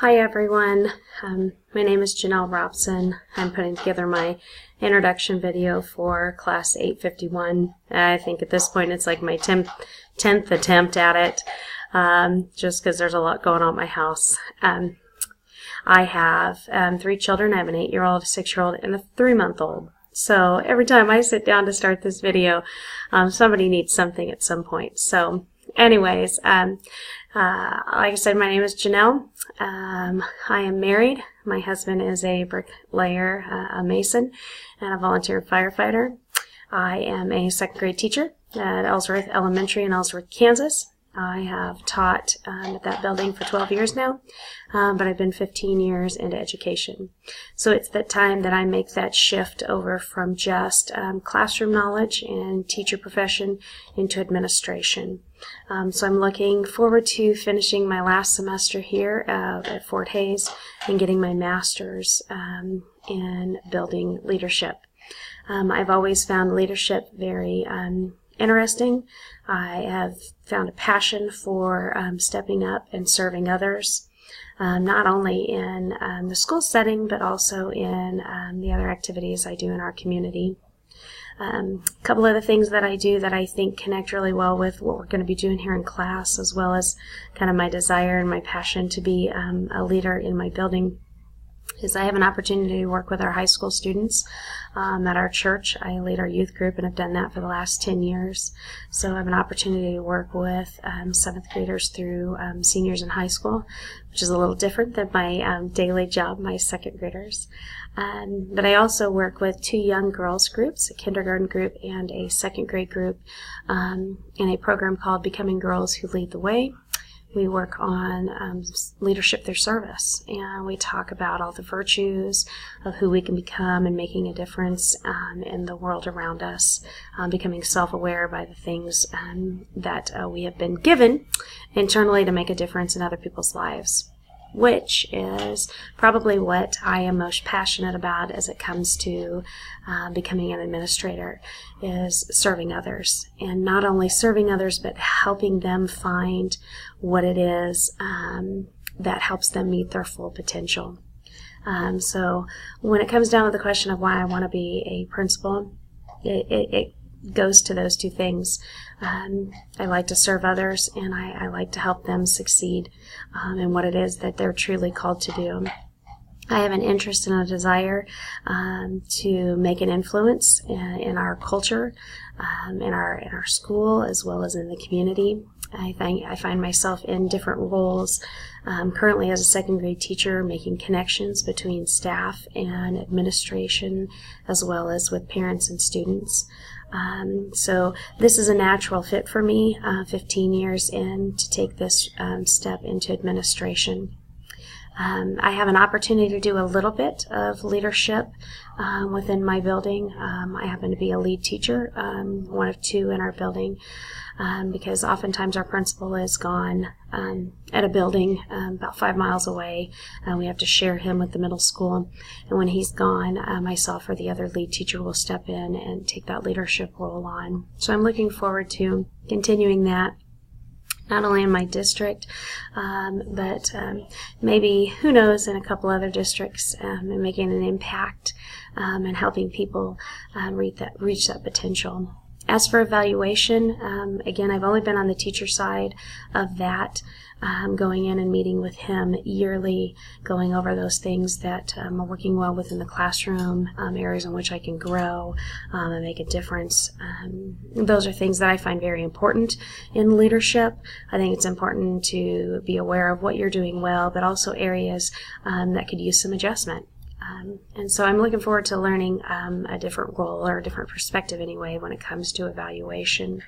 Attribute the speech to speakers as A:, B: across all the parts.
A: Hi everyone, my name is Janelle Robson. I'm putting together my introduction video for Class 851. I think at this point it's like my 10th attempt at it, just because there's a lot going on at my house. I have 3 children. I have an 8-year-old, a 6-year-old, and a 3-month-old. So every time I sit down to start this video, somebody needs something at some point. So anyways, like I said, my name is Janelle. I am married. My husband is a bricklayer, a mason, and a volunteer firefighter. I am a 2nd grade teacher at Ellsworth Elementary in Ellsworth, Kansas. I have taught at that building for 12 years now, but I've been 15 years into education. So it's that time that I make that shift over from just classroom knowledge and teacher profession into administration. So I'm looking forward to finishing my last semester here at Fort Hays and getting my master's in building leadership. I've always found leadership very interesting. I have found a passion for stepping up and serving others, not only in the school setting, but also in the other activities I do in our community. A couple of the things that I do that I think connect really well with what we're going to be doing here in class, as well as kind of my desire and my passion to be a leader in my building, is I have an opportunity to work with our high school students at our church. I lead our youth group and have done that for the last 10 years. So I have an opportunity to work with 7th graders through seniors in high school, which is a little different than my daily job, my 2nd graders. But I also work with 2 young girls groups, a kindergarten group and a 2nd grade group, in a program called Becoming Girls Who Lead the Way. We work on leadership through service, and we talk about all the virtues of who we can become and making a difference in the world around us, becoming self-aware by the things that we have been given internally to make a difference in other people's lives, which is probably what I am most passionate about as it comes to becoming an administrator, is serving others. And not only serving others, but helping them find what it is that helps them meet their full potential. So when it comes down to the question of why I want to be a principal, it goes to those 2 things. I like to serve others, and I like to help them succeed in what it is that they're truly called to do. I have an interest and a desire to make an influence in our culture, in our school, as well as in the community. I find myself in different roles, currently as a 2nd grade teacher, making connections between staff and administration, as well as with parents and students. So this is a natural fit for me, 15 years in, to take this step into administration. I have an opportunity to do a little bit of leadership within my building. I happen to be a lead teacher, one of 2 in our building, because oftentimes our principal is gone at a building about 5 miles away. We have to share him with the middle school, and when he's gone, myself or the other lead teacher will step in and take that leadership role on. So I'm looking forward to continuing that, not only in my district, but maybe, who knows, in a couple other districts, and making an impact and helping people reach that potential. As for evaluation, again, I've only been on the teacher side of that, going in and meeting with him yearly, going over those things that are working well within the classroom, areas in which I can grow and make a difference. Those are things that I find very important in leadership. I think it's important to be aware of what you're doing well, but also areas that could use some adjustment. And so I'm looking forward to learning a different role, or a different perspective anyway, when it comes to evaluation.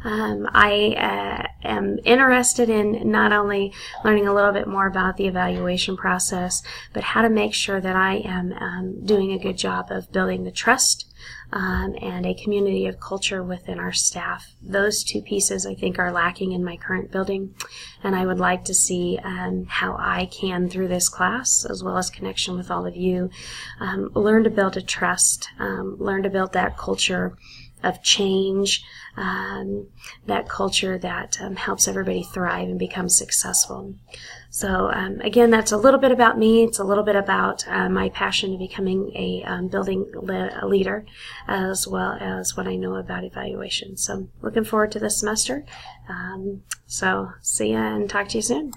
A: I am interested in not only learning a little bit more about the evaluation process, but how to make sure that I am doing a good job of building the trust and a community of culture within our staff. Those 2 pieces I think are lacking in my current building, and I would like to see how I can, through this class, as well as connection with all of you, learn to build a trust, learn to build that culture, change, that culture that helps everybody thrive and become successful. So again, that's a little bit about me. It's a little bit about my passion to becoming a building leader, as well as what I know about evaluation. So looking forward to this semester. So see ya and talk to you soon.